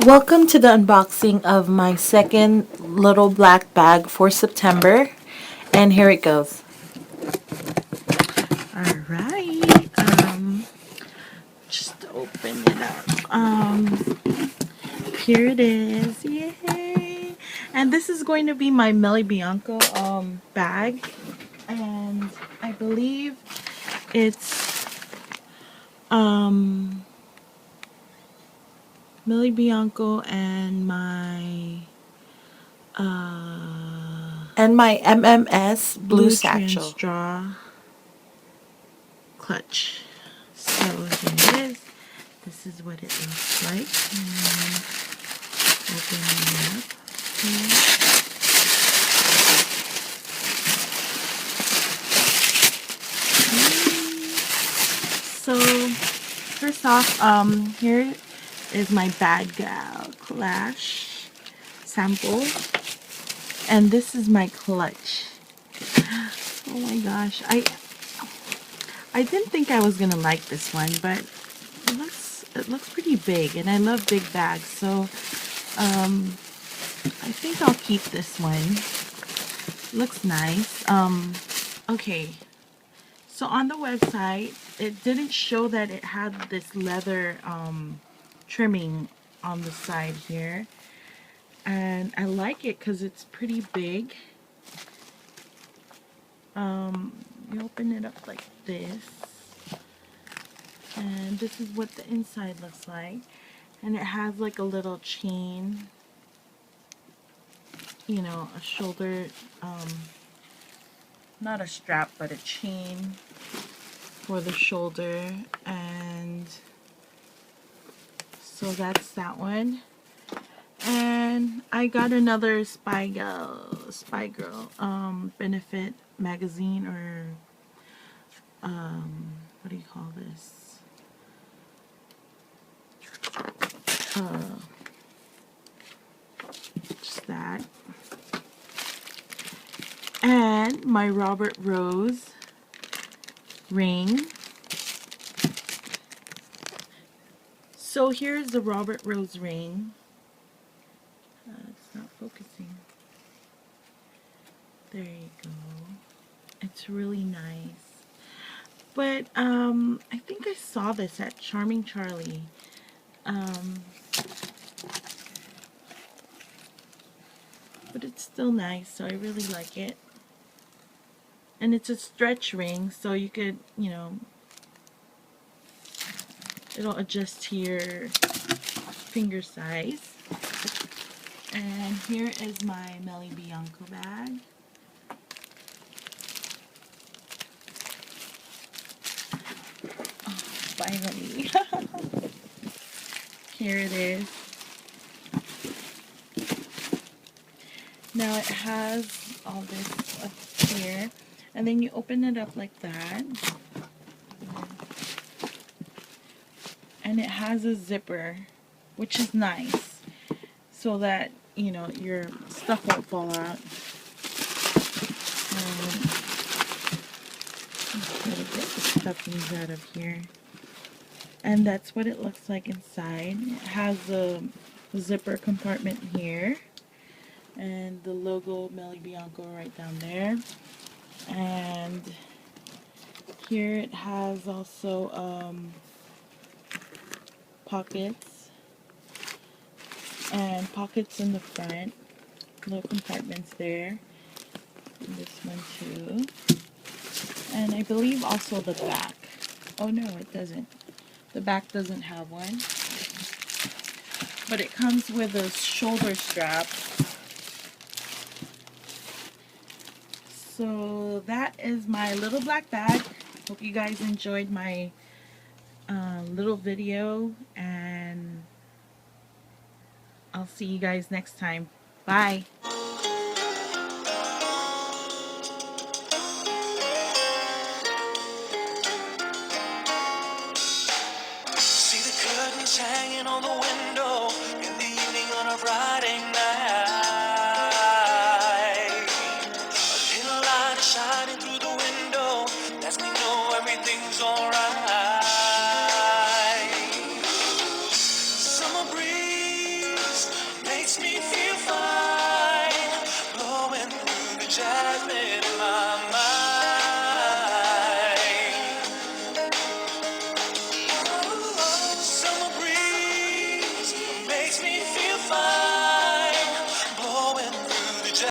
Welcome to the unboxing of my second little black bag for September, and here it goes. Alright, just open it up. Here it is, yay! And this is going to be my Melly Bianco bag, and I believe it's Melly Bianco and my MMS blue satchel straw clutch. So here it is. This is what it looks like. And open it up here. So first off, here is my Bad Gal lash sample, and this is my clutch. Oh my gosh, I didn't think I was gonna like this one, but it looks pretty big, and I love big bags, so I think I'll keep this one. Looks nice. Okay, so on the website it didn't show that it had this leather trimming on the side here, and I like it because it's pretty big. You open it up like this, and this is what the inside looks like, and it has like a little chain, you know, a shoulder, not a strap but a chain for the shoulder, and so that's that one. And I got another Spy Girl benefit magazine, or what do you call this? Just that. And my Robert Rose ring. So here's the Robert Rose ring. It's not focusing. There you go. It's really nice. But I think I saw this at Charming Charlie. But it's still nice, so I really like it. And it's a stretch ring, so you could, you know, it'll adjust to your finger size. And here is my Melly Bianco bag. Oh, finally. Here it is. Now it has all this up here, and then you open it up like that, and it has a zipper, which is nice, so that, you know, your stuff won't fall out. Try to get the stuffings out of here. And that's what it looks like inside. It has a zipper compartment here, and the logo Melly Bianco right down there. And here it has also pockets, and pockets in the front, little compartments there, and this one too, and I believe also the back. Oh no, it doesn't. The back doesn't have one, but it comes with a shoulder strap. So that is my little black bag. Hope you guys enjoyed my little video, and I'll see you guys next time. Bye. See the curtains hanging on the window in the evening on a Friday night. A little light shining through the window lets me know everything's alright.